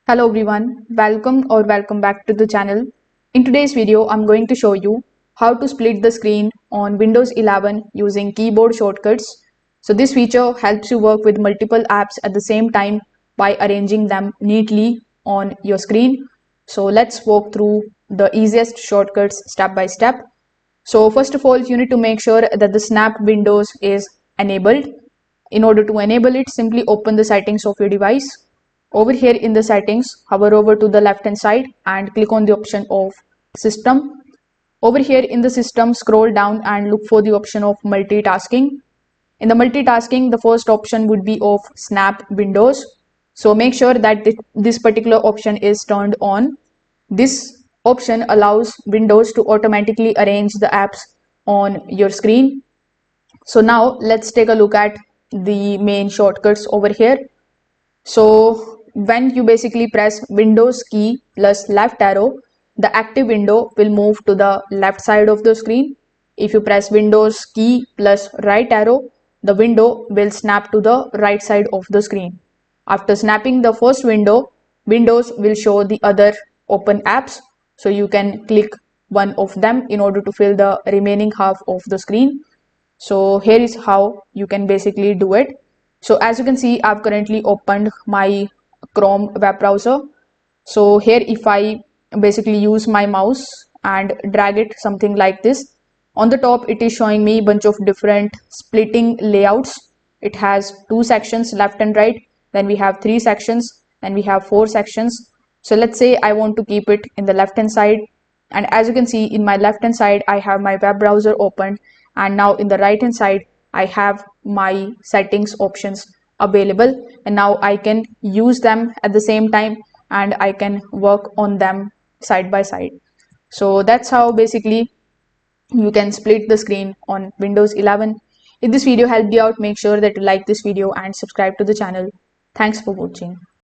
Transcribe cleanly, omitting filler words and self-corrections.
Hello everyone, welcome back to the channel. In today's video, I'm going to show you how to split the screen on Windows 11 using keyboard shortcuts. So this feature helps you work with multiple apps at the same time by arranging them neatly on your screen. So let's walk through the easiest shortcuts step by step. So first of all, you need to make sure that the snap windows is enabled. In order to enable it, simply open the settings of your device. Over here in the settings, hover over to the left hand side and click on the option of system. Over here in the system, scroll down and look for the option of multitasking. In the multitasking, the first option would be of snap windows. So make sure that this particular option is turned on. This option allows Windows to automatically arrange the apps on your screen. So now let's take a look at the main shortcuts over here. So when you basically press Windows key plus left arrow, the active window will move to the left side of the screen. If you press Windows key plus right arrow, the window will snap to the right side of the screen. After snapping the first window, Windows will show the other open apps. So you can click one of them in order to fill the remaining half of the screen. So here is how you can basically do it. So as you can see, I've currently opened my Chrome web browser. So here if I basically use my mouse and drag it something like this, on the top it is showing me a bunch of different splitting layouts. It has two sections, left and right, then we have three sections, then we have four sections. So let's say I want to keep it in the left hand side, and as you can see in my left hand side I have my web browser opened, and now in the right hand side I have my settings options available, and now I can use them at the same time and I can work on them side by side. So that's how basically you can split the screen on Windows 11. If this video helped you out, make sure that you like this video and subscribe to the channel. Thanks for watching.